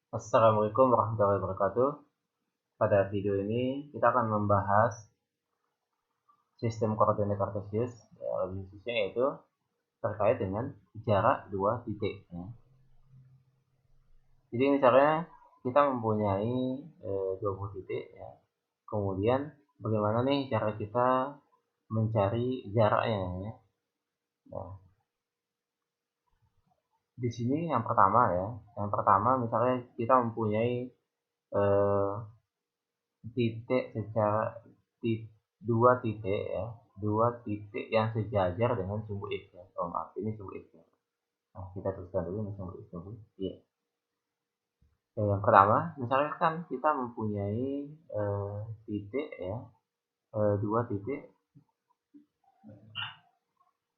Assalamualaikum warahmatullahi wabarakatuh. Pada video ini kita akan membahas sistem koordinat kartesius, lebih khususnya yaitu terkait dengan jarak dua titik. Jadi misalnya kita mempunyai dua buah titik, ya. Kemudian bagaimana nih cara kita mencari jaraknya, ya. Nah, di sini yang pertama misalnya kita mempunyai eh, titik secara dua titik, ya, dua titik yang sejajar dengan sumbu x, ya. Oh maaf, ini sumbu x, ya. Nah, kita tuliskan dulu ini sumbu x. Ya. Yang pertama misalnya kan kita mempunyai titik, ya, dua titik,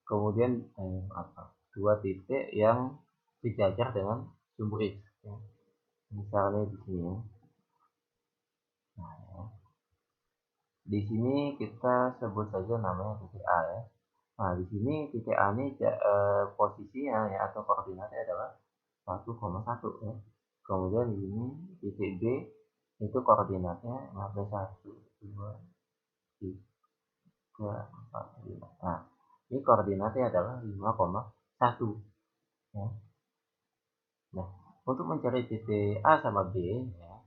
kemudian dua titik yang sejajar dengan sumbu x, ya. Misalnya di sini, ya. Nah, ya. Di sini kita sebut saja namanya titik A, ya. Nah, di sini titik A ini posisinya, ya, atau koordinatnya adalah 1,1, ya. Kemudian di sini titik B itu koordinatnya 1, 2, 3, 4, 5. Nah, ini koordinatnya adalah 5,1, ya. Nah, untuk mencari titik A sama B, ya,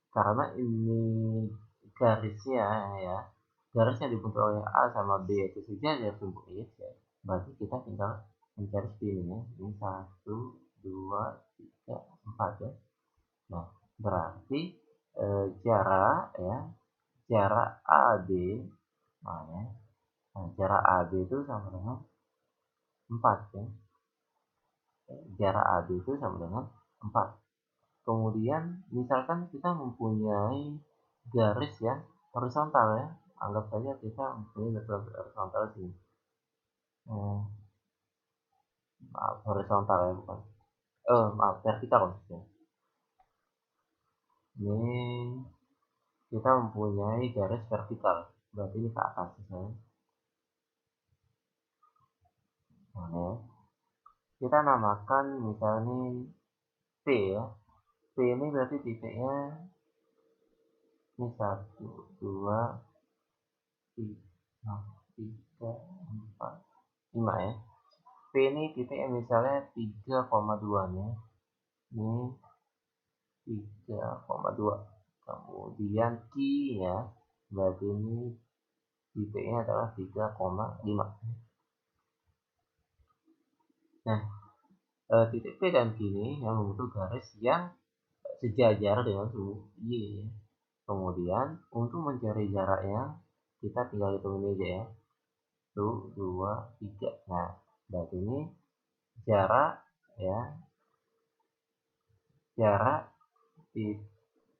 karena ini garisnya, ya, garisnya dibentuk oleh A sama B itu sejajar sumbu X, ya, berarti kita tinggal mencari spinnya. Ini 1, 2, 3, 4, ya. Nah, berarti jarak, ya, jarak AB, nah, ya, nah, jarak AB itu sama dengan 4, ya. Jarak AB itu sama dengan 4. Kemudian misalkan kita mempunyai garis yang horizontal, ya. Anggap saja kita mempunyai garis horizontal sini. Maaf, horizontal, ya, bukan. Maaf, vertikal maksudnya. Ini kita mempunyai garis vertikal, berarti ini ke atas misalnya. Nah, ya. Kita namakan misalnya P, ya. P ini berarti titiknya ini 1, 2, 3, 4, 5, ya. P ini titiknya misalnya 3,2 nih. Ini 3,2. Kemudian Q, ya, berarti ini titiknya adalah 3,5. Nah, titik P dan Q ini yang membentuk garis yang sejajar dengan sumbu Y. Kemudian untuk mencari jaraknya kita tinggal hitung ini aja, ya. 1, 2, 3. Nah, berarti ini jarak, ya, jarak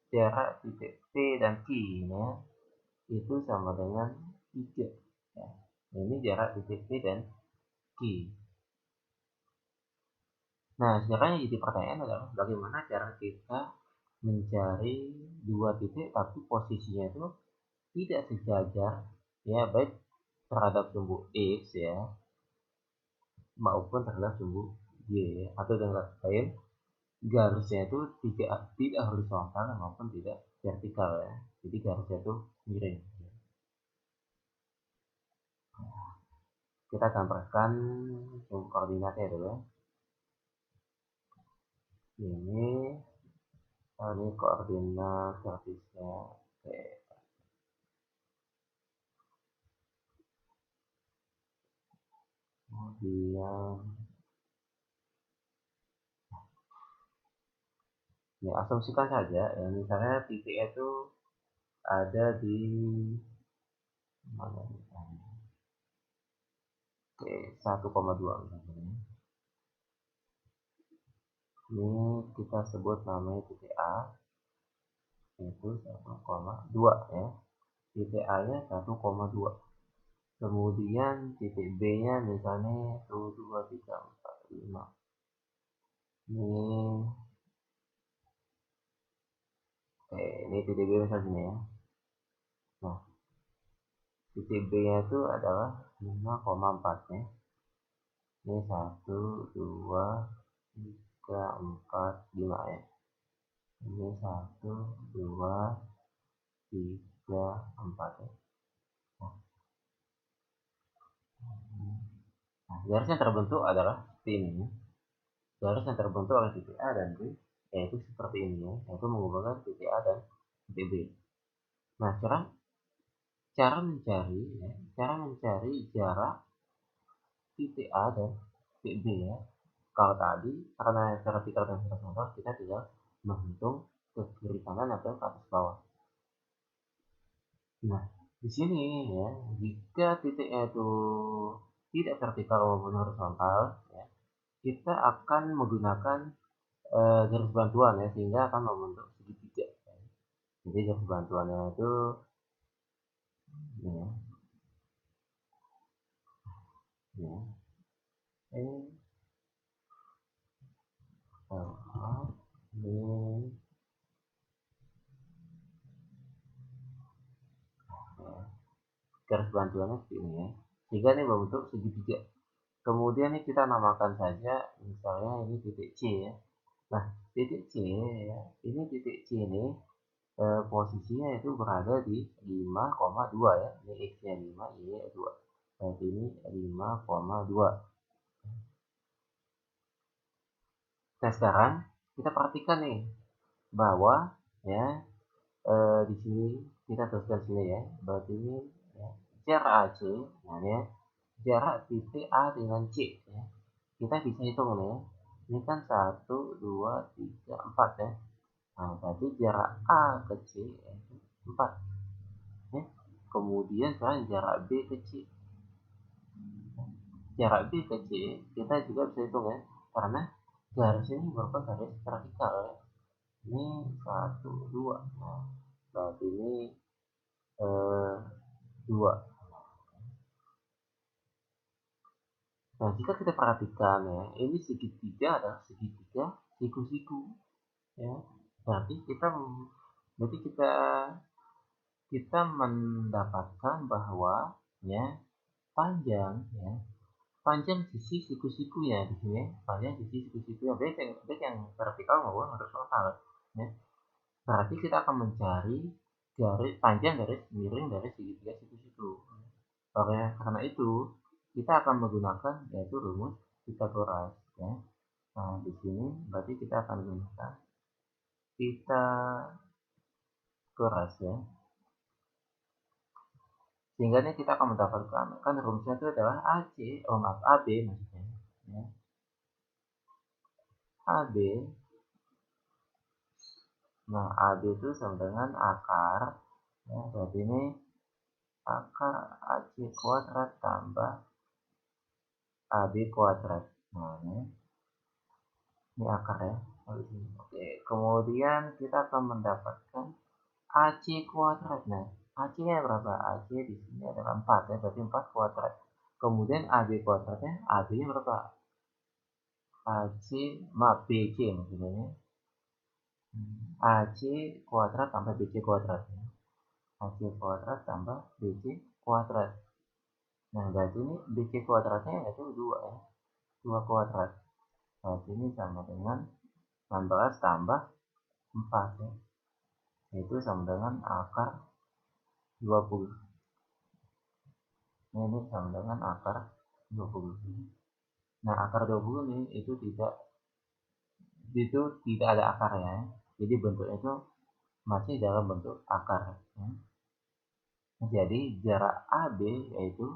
jarak titik P dan Q, ya, itu sama dengan 3, ya. Ini jarak titik P dan Q. Nah, sekarang yang jadi pertanyaan adalah bagaimana cara kita mencari dua titik tapi posisinya itu tidak sejajar, ya, baik terhadap sumbu X, ya, maupun terhadap sumbu Y, atau dengan kata lain garisnya itu tidak horizontal maupun tidak vertikal, ya. Jadi garisnya itu miring. Kita gambarkan sumbu koordinatnya dulu, ya. Ini koordinat garisnya. Oke. Kemudian ya, asumsikan saja, ya, misalnya titik itu ada di mana, misalnya. Oke, 1,2 misalnya. Ini kita sebut namanya titik A, yaitu 1,2, ya. Titik A nya 1,2. Kemudian titik B nya misalnya 1, 2, 3, 4, 5. Ini titik B misalnya sini, ya. Nah, titik B nya itu adalah 5,4, ya. Ini 1, 2, 3, 4, 5, ya. Ini 1, 2, 3, 4 ya. Nah, garis yang terbentuk adalah seperti ini. Garis yang terbentuk oleh titik A dan B, yaitu seperti ini ya, yaitu menghubungkan titik A dan titik B. Nah, cara mencari ya, cara mencari jarak titik A dan titik B ya. Kalau tadi karena vertikal dan horizontal kita tinggal menghitung ke kiri kanan atau ke atas bawah. Nah, di sini ya, jika titiknya itu tidak vertikal maupun horizontal, ya, kita akan menggunakan garis bantuan ya, sehingga akan membentuk segitiga. Jadi garis bantuannya itu ya, ya, ini, ini, ya. Garis bantuannya seperti ini ya, sehingga ini membentuk segitiga. Kemudian ini kita namakan saja, misalnya ini titik C ya. Nah, titik C ya, ini titik C ini posisinya itu berada di 5,2 ya. Ini X-nya 5, Y-nya 2. Berarti ini 5,2. Nah, sekarang kita perhatikan nih bahwa ya di sini kita tuliskan sini ya. Berarti ini ya, jarak AC, nah ya, jarak titik A dengan C ya. Kita bisa hitung nih ya. Ini kan 1, 2, 3, 4 ya. Nah, berarti jarak A ke C yaitu 4 ya. Kemudian sekarang jarak B ke C. Jarak B ke C kita juga bisa hitung ya. Karena garis ini merupakan garis vertikal ya. Ini 1, 2. Nah, berarti ini 2. Nah, jika kita perhatikan ya, ini segitiga adalah segitiga siku-siku ya. Berarti kita kita mendapatkan bahwa ya panjang ya, panjang sisi siku-siku ya di sini ya. Panjang sisi siku-siku ya, baik yang vertikal maupun horizontal ya. Berarti kita akan mencari garis panjang garis miring dari segitiga siku-siku. Karena itu kita akan menggunakan yaitu rumus Pythagoras ya. Nah, di sini berarti kita akan menggunakan Pythagoras ya. Sehingga ini kita akan mendapatkan kan rumusnya itu adalah AB maksudnya ya. AB, nah AB itu sama dengan akar ya, berarti ini akar AC kuadrat tambah AB kuadrat. Nah, ini akar ya. Oke, kemudian kita akan mendapatkan AC kuadrat. Nah, AC-nya berapa? AC di sini adalah 4 ya, berarti 4 kuadrat. Kemudian AB kuadratnya, AB-nya berapa? AC, maaf, BC maksudnya. AC kuadrat tambah BC kuadrat. AC kuadrat tambah BC kuadrat. Nah, berarti ini BC kuadratnya yaitu 2 ya. 2 kuadrat. Berarti ini sama dengan 16 tambah 4 ya. Itu sama dengan akar 20. Nah, ini sama dengan akar 20. Nah, akar 20 ini itu tidak ada akarnya. Jadi bentuknya itu masih dalam bentuk akar ya. Jadi jarak AB yaitu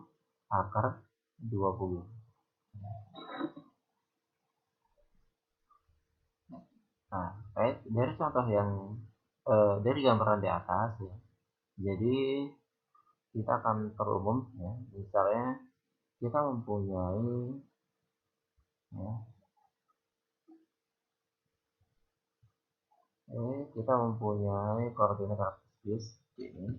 akar 20. Nah, dari contoh yang dari gambaran di atas ya. Jadi kita akan perumum ya. Misalnya kita mempunyai ya, kita mempunyai koordinat kartesius ini.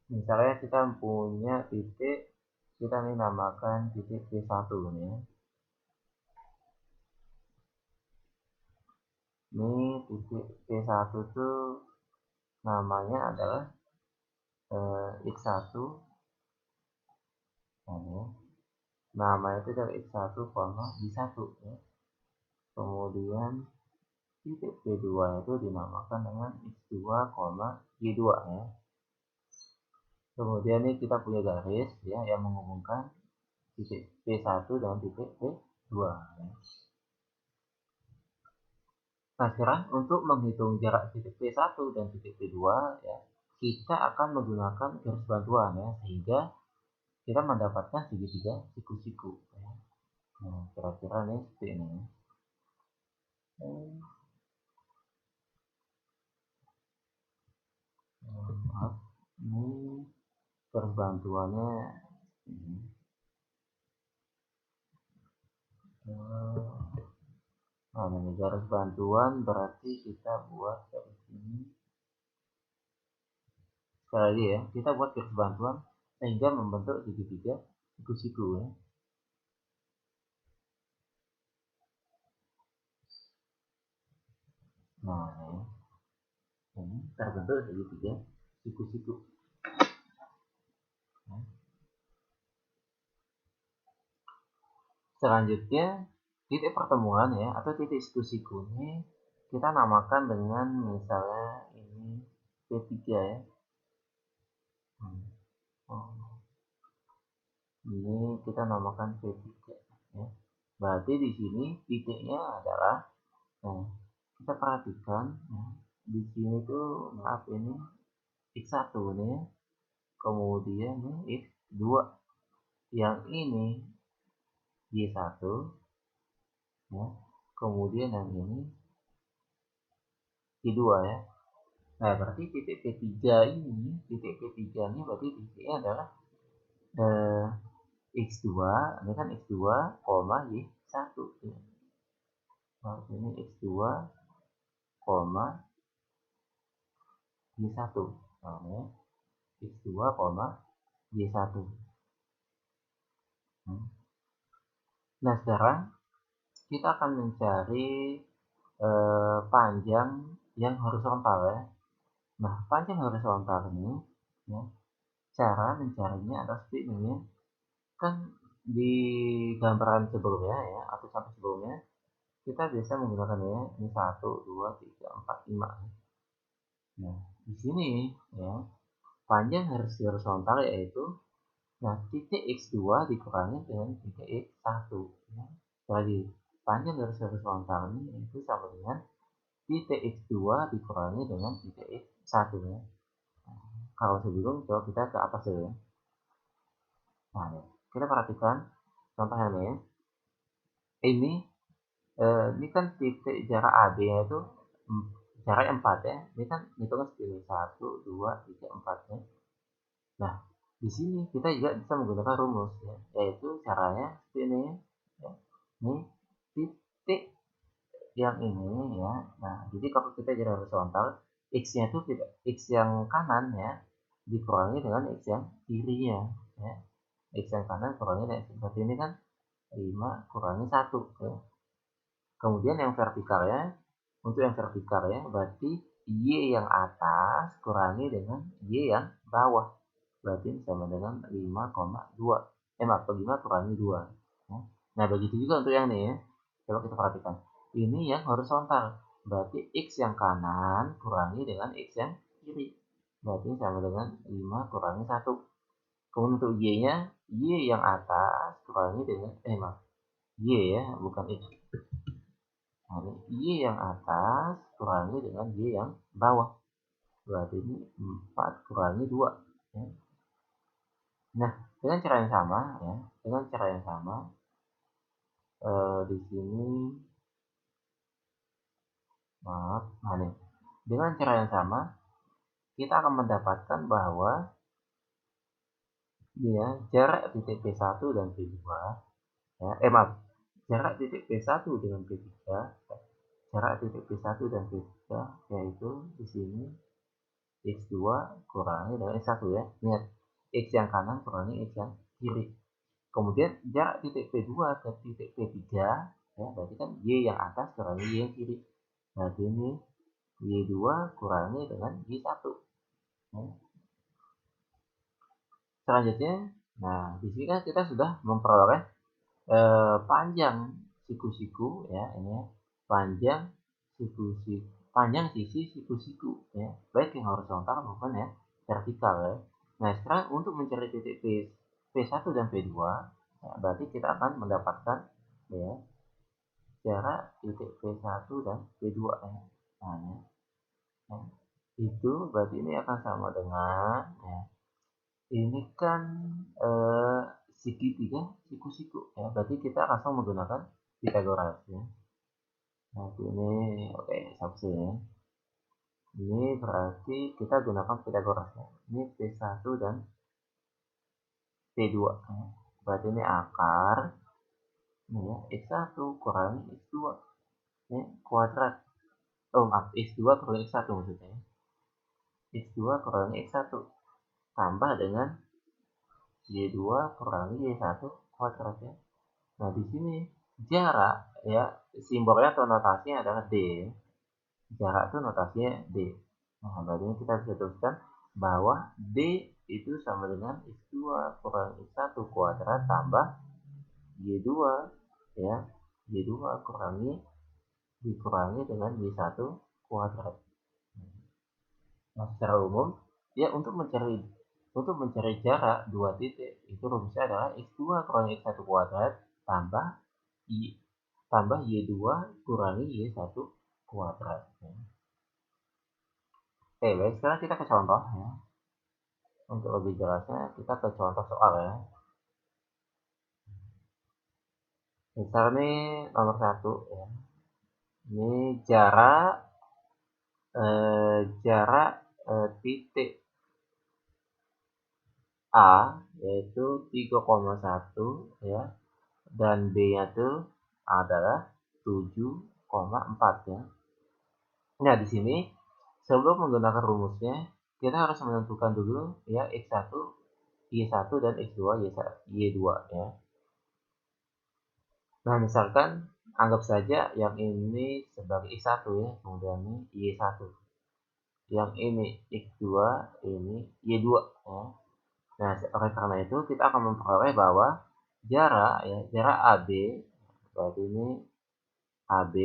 Misalnya kita punya titik, kita ini namakan titik P1 nih. Ini titik P1 itu namanya adalah X1. Nama itu dari X1, Y1 ya. Kemudian titik P2 itu dinamakan dengan X2, Y2 ya. Kemudian ini kita punya garis ya yang menghubungkan titik P1 dengan titik P2 ya. Nah, sekarang untuk menghitung jarak titik P1 dan titik P2 ya, kita akan menggunakan garis bantuan ya, sehingga kita mendapatkan segitiga siku-siku ya. Nah, kira-kira nih seperti ini. Maaf, ini garis bantuannya ini. Nah, ini garis bantuan berarti kita buat dari sini. Sekali lagi ya, kita buat garis bantuan sehingga membentuk segitiga siku-siku ya. Nah, ini terbentuk segitiga siku-siku. Selanjutnya titik pertemuan ya atau titik siku-siku ini kita namakan dengan misalnya ini P3 ya. Ini kita namakan P3 ya. Berarti di sini titiknya adalah, nah, kita perhatikan ya, di sini tuh maaf ini X1 nih ya. Kemudian ini X2, yang ini Y1 ya. Kemudian yang ini Y2 ya. Nah, berarti titik P3 ini berarti titiknya adalah X2, ini kan X2, Y1 ya. Nah, ini X2, Y1. Nah, ya. X2, Y1. Nah, sekarang kita akan mencari panjang yang horizontal ya. Nah, panjang horizontal ini ya, cara mencarinya adalah seperti ini ya. Kan di gambaran sebelumnya ya atau sampai sebelumnya kita biasa menggunakan ya ini 1, 2, 3, 4, 5. Nah, di sini ya panjang horizontal yaitu titik X2 dikurangi dengan titik X1 ya. Lagi panjang garis horizontal ini itu sama dengan titik X2 dikurangi dengan titik X1 ya. Kalau sebelum coba kita ke atas dulu ya. Nah, ya. Kita perhatikan contohnya nih. Ini kan titik jarak AB nya itu jarak 4 ya. Ini kan hitungnya seperti 1, 2, 3, 4 ya. Nah, di sini kita juga bisa menggunakan rumus ya, yaitu caranya seperti ini ya. Ini titik yang ini ya. Nah, jadi kalau kita jarak horizontal, x-nya itu tidak x yang kanan ya dikurangi dengan x yang kirinya ya. X yang kanan kurangi dengan x berarti ini kan 5 kurangi 1 ya. Kemudian yang vertikalnya, untuk yang vertikalnya berarti y yang atas kurangi dengan y yang bawah, berarti sama dengan 5,2. Maaf, 5 kurangi 2 ya. Nah, begitu juga untuk yang ini ya. Coba kita perhatikan, ini yang horizontal, berarti x yang kanan kurangi dengan x yang kiri, berarti sama dengan 5 kurangi 1. Kemudian untuk y nya, y yang atas kurangi dengan maaf, y ya bukan x. Nah, y yang atas kurangi dengan y yang bawah, berarti ini 4 kurangi 2 ya. Nah, dengan cara yang sama ya, di sini maaf, nah nih, dengan cara yang sama kita akan mendapatkan bahwa ya jarak titik P1 dan P2 ya, jarak titik P1 dengan P3, jarak titik P1 dan P3 yaitu di sini X2 kurangi dengan X1 ya. Lihat, X yang kanan kurangi X yang kiri. Kemudian jarak titik P2 ke titik P3 ya, berarti kan Y yang atas kurangi Y yang kiri. Berarti ini Y2 kurangi dengan Y1. Ya. Selanjutnya, nah di sini kan kita sudah memperoleh panjang siku-siku ya, ini ya, panjang siku-siku, panjang sisi siku-siku ya, baik yang horizontal maupun ya vertikal ya. Nah sekarang untuk mencari titik P1 dan P2 ya, berarti kita akan mendapatkan ya jarak titik P1 dan P2 ya. Nah, ya. Itu berarti ini akan sama dengan ya, ini kan eh, segitiga siku-siku ya, berarti kita langsung menggunakan Pythagoras ya. Nah ini oke sabse ya. Ini berarti kita gunakan Pythagoras ya. Ini P1 dan P2 ya. Berarti ini akar ini ya, X1 kurangi X2 ya, kuadrat. Oh maaf, X2 kurangi X1 maksudnya ya. X2 kurangi X1 tambah dengan Y2 kurangi Y1 kuadrat ya. Nah, di sini jarak ya, simbolnya atau notasinya adalah D. Jarak itu notasinya D. Nah, berarti kita bisa tuliskan bahwa D itu sama dengan X2 kurang X1 kuadrat tambah Y2 ya. Y2 dikurangi dengan Y1 kuadrat. Nah, secara umum ya untuk mencari jarak dua titik itu rumusnya adalah X2 kurangi X1 kuadrat tambah Y2 kurangi Y1 kuadrat. Oke, baik. Sekarang kita ke contoh ya. Untuk lebih jelasnya, kita ke contoh soal ya. Misal ini nomor 1 ya. Ini jarak titik A yaitu 3,1 ya, dan B-nya itu adalah 7,4 ya. Nah, di sini sebelum menggunakan rumusnya, kita harus menentukan dulu ya X1, Y1 dan X2, Y2 ya. Nah, misalkan anggap saja yang ini sebagai X1 ya, kemudian ini Y1. Yang ini X2, ini Y2 ya. Nah, oleh karena itu kita akan memperoleh bahwa jarak AB, berarti ini AB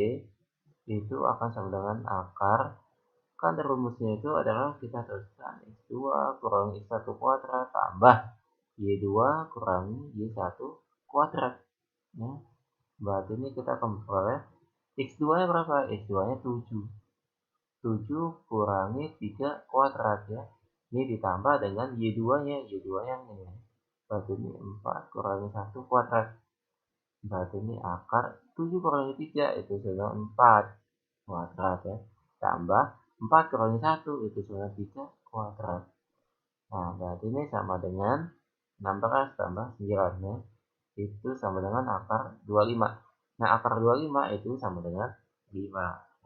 itu akan sama dengan akar, kan rumusnya itu adalah kita tuliskan X2 kurangi X1 kuadrat tambah Y2 kurangi Y1 kuadrat ya. Berarti ini kita akan memperoleh X2 nya berapa? X2 nya 7. 7 kurangi 3 kuadrat ya. Ini ditambah dengan Y2 nya, Y2 yang ini. Berarti ini 4 kurangi 1 kuadrat. Berarti ini akar 7 kurangi 3 itu sudah 4 kuadrat ya. Tambah 4 kurangi 1 itu sudah 3 kuadrat. Nah, berarti ini sama dengan 16 tambah 9 ya. Itu sama dengan akar 25. Nah, akar 25 itu sama dengan 5.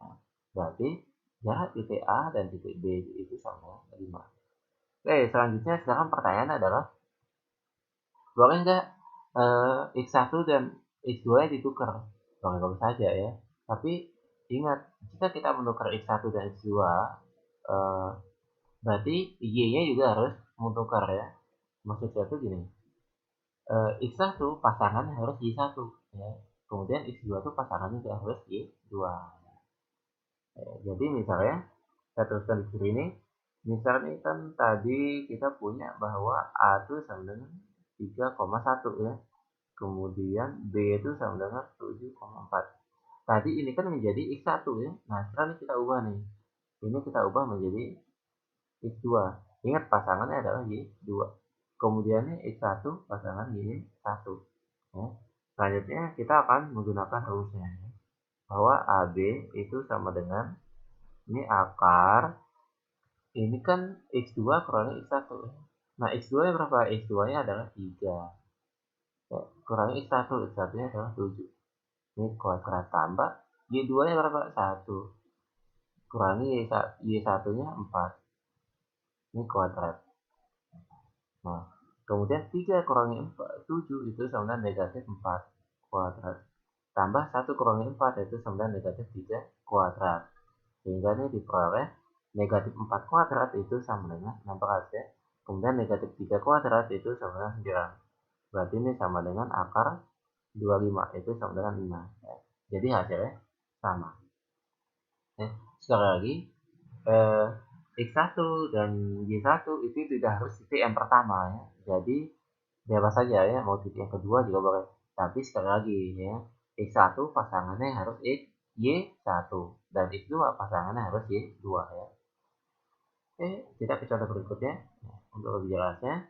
Nah, berarti jarak titik A dan titik B itu sama 5. Oke, selanjutnya sekarang pertanyaan adalah, boleh nggak X1 dan X2 nya ditukar? Boleh-boleh saja ya. Tapi ingat, jika kita menukar X1 dan X2, berarti Y-nya juga harus menukar ya. Maksud saya tuh gini, X1 pasangan harus Y1 ya. Kemudian X2 tuh pasangannya juga harus Y2. Jadi misalnya saya teruskan di sini, misalnya kan tadi kita punya bahwa A itu sama dengan 3,1 ya. Kemudian B itu sama dengan 7,4. Tadi ini kan menjadi X1 ya. Nah, sekarang kita ubah nih. Ini kita ubah menjadi X2. Ingat pasangannya adalah Y2. Kemudiannya X1 pasangan Y1. Ya. Selanjutnya kita akan menggunakan rumusnya ya. Bahwa AB itu sama dengan ini akar, ini kan X2 kurangi X1. Nah, X2 nya berapa? X2 nya adalah 3. Ya, kurangi X1, X1 nya adalah 7. Ini kuadrat tambah Y2 nya berapa? 1. Kurangi Y1 nya 4. Ini kuadrat. Nah, kemudian 3 kurangi 7 itu sama dengan negatif 4 kuadrat. Tambah 1 kurangi 4 itu sama dengan negatif 3 kuadrat. Sehingga ini diperoleh negatif 4 kuadrat itu sama dengan 16 ya. Kemudian negatif 3 kuadrat itu sama dengan 9. Berarti ini sama dengan akar 25 itu sama dengan 5 ya. Jadi hasilnya sama ya. Sekali lagi eh, X1 dan Y1 itu tidak harus titik yang pertama ya. Jadi bebas saja ya, mau titik yang kedua juga boleh. Tapi sekali lagi ya, X1 pasangannya harus Y1 dan X2 pasangannya harus Y2 ya. Oke, kita ke contoh berikutnya. Untuk lebih jelasnya,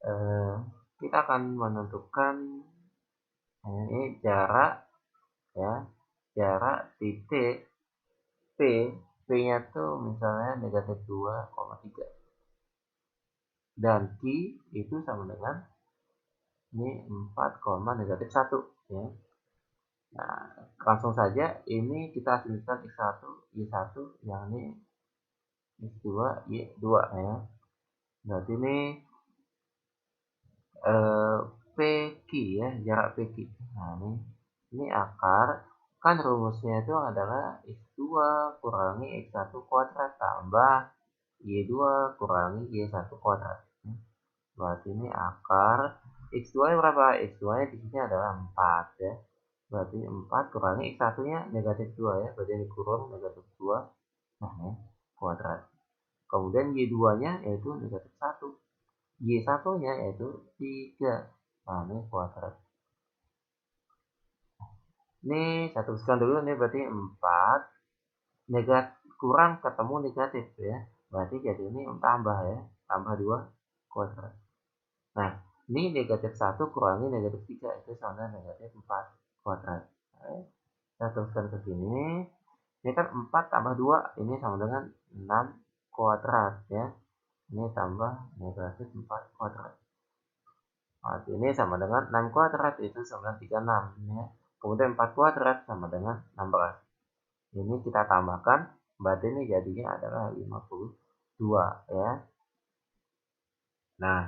eh, kita akan menentukan ini jarak ya, jarak titik P, P-nya tuh misalnya negatif 2,3 dan Q itu sama dengan ini 4, negatif 1 ya. Nah, langsung saja ini kita asumsikan X1, Y1 yang ini X2, Y2 ya. Berarti ini PQ ya, jarak PQ. Nah, ini akar, kan rumusnya itu adalah X2 kurangi X1 kuadrat tambah Y2 kurangi Y1 kuadrat. Berarti ini akar X2 nya berapa? X2 nya di sini adalah 4 ya. Berarti 4 kurangi X1 nya negatif 2 ya. Berarti ini kurang negatif 2. Nah, ini kuadrat. Kemudian Y2 nya yaitu negatif 1. Y1 nya yaitu 3. Nah, ini kuadrat. Ini satu sekian dulu, ini berarti 4 negatif kurang ketemu negatif ya. Berarti jadi ini tambah ya, tambah 2 kuadrat. Nah, ini negatif 1 kurangi negatif 3 itu sama dengan negatif 4 kuadrat. Saya teruskan ke sini. Ini kan 4 tambah 2 ini sama dengan 6 kuadrat ya. Ini tambah negatif 4 kuadrat. Berarti ini sama dengan 6 kuadrat itu sama dengan 36 ya. Kemudian 4 kuadrat sama dengan 16. Ini kita tambahkan, berarti ini jadinya adalah 52 ya. Nah,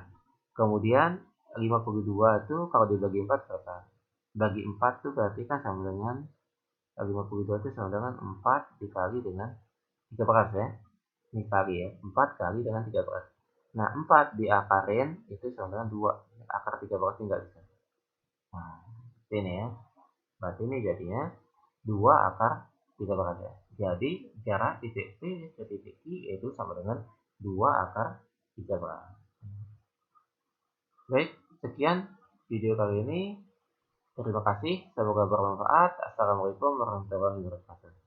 kemudian 52 itu kalau dibagi 4 berapa? Bagi 4 itu berarti kan sama dengan 52 itu sama dengan 4 dikali dengan 13 ya. Ini kali ya, 4 kali dengan 13. Nah, 4 diakarin itu sama dengan 2. Akar 13 tinggal bisa. Nah, ini ya. Berarti ini jadinya 2 akar 13 ya. Jadi jarak titik P ke titik I itu sama dengan 2 akar 13. Baik, sekian video kali ini. Terima kasih, semoga bermanfaat. Assalamualaikum warahmatullahi wabarakatuh.